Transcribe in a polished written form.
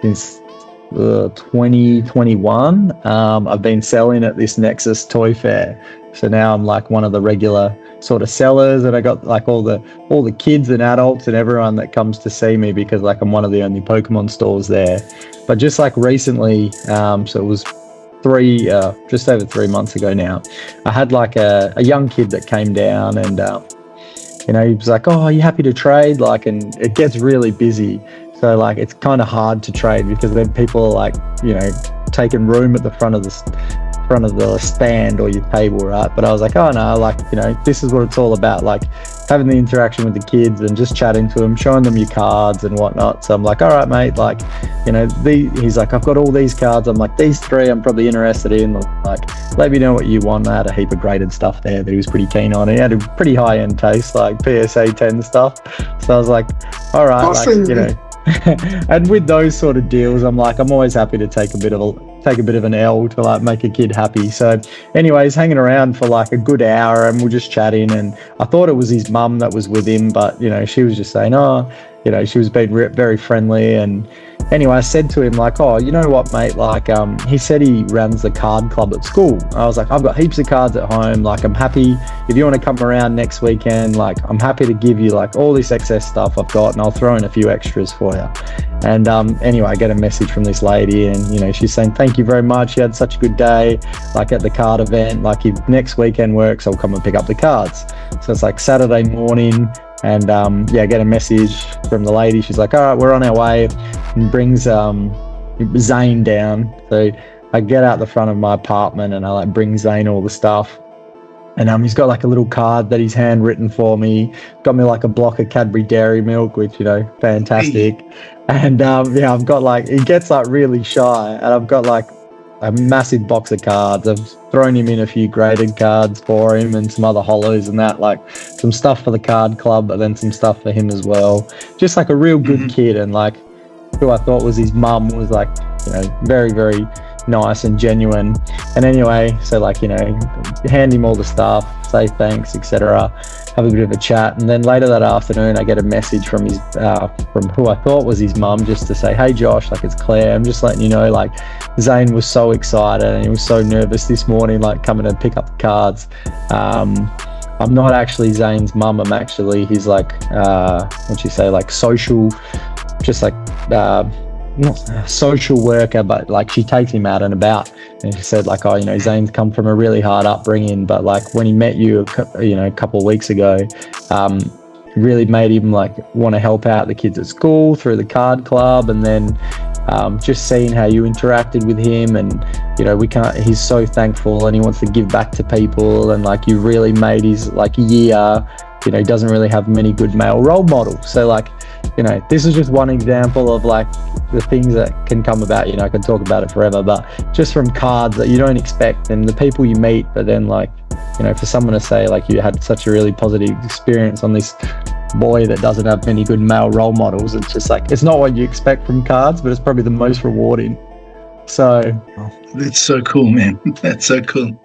since 2021. I've been selling at this Nexus Toy Fair, so now I'm like one of the regular sort of sellers, and I got like all the kids and adults and everyone that comes to see me because like I'm one of the only Pokemon stores there. But just like recently, so it was just over 3 months ago now, I had like a young kid that came down, and he was like, "Oh, are you happy to trade?" Like, and it gets really busy. So like it's kind of hard to trade because then people are like, taking room at the front of the stand or your table, right? But I was like, oh no, like, this is what it's all about, like having the interaction with the kids and just chatting to them, showing them your cards and whatnot. So I'm like, all right, mate, like, he's like, I've got all these cards. I'm like, these three I'm probably interested in. Like, let me know what you want. I had a heap of graded stuff there that he was pretty keen on. He had a pretty high-end taste, like PSA 10 stuff. So I was like, all right, awesome. Like, and with those sort of deals, I'm always happy to take a bit of an L to like make a kid happy. So anyways, hanging around for like a good hour, and we're just chatting, and I thought it was his mum that was with him, but she was just saying, she was being very friendly. And anyway, I said to him like, oh, you know what, mate, like he said he runs the card club at school. I was like, I've got heaps of cards at home, like I'm happy if you want to come around next weekend, like I'm happy to give you like all this excess stuff I've got, and I'll throw in a few extras for you. And anyway, I get a message from this lady, and she's saying, thank you very much, you had such a good day, like at the card event, like if next weekend works, I'll come and pick up the cards. So it's like Saturday morning, and I get a message from the lady. She's like, all right, we're on our way, and brings Zayne down. So I get out the front of my apartment, and I like bring Zayne all the stuff. And he's got like a little card that he's handwritten for me. Got me like a block of Cadbury Dairy Milk, which, fantastic. And I've got like, he gets like really shy, and I've got like a massive box of cards. I've thrown him in a few graded cards for him and some other hollows and that, like some stuff for the card club, but then some stuff for him as well. Just like a real good kid, and like who I thought was his mum was like, very, very nice and genuine. And anyway, so like, hand him all the stuff, say thanks, etc., have a bit of a chat. And then later that afternoon, I get a message from his from who I thought was his mum, just to say, hey Josh, like it's Claire, I'm just letting you know, like Zayne was so excited and he was so nervous this morning, like coming to pick up the cards. I'm not actually Zayne's mum, I'm actually his like what'd you say, like social, just like not a social worker, but like she takes him out and about. And she said like, oh, Zayne's come from a really hard upbringing, but like when he met you, a couple of weeks ago, really made him like want to help out the kids at school through the card club. And then just seeing how you interacted with him, and he's so thankful and he wants to give back to people, and like you really made his like year. He doesn't really have many good male role models. So like, this is just one example of like the things that can come about. I could talk about it forever, but just from cards that you don't expect and the people you meet. But then like, for someone to say like you had such a really positive experience on this boy that doesn't have many good male role models, it's just like, it's not what you expect from cards, but it's probably the most rewarding. So that's so cool, man. That's so cool.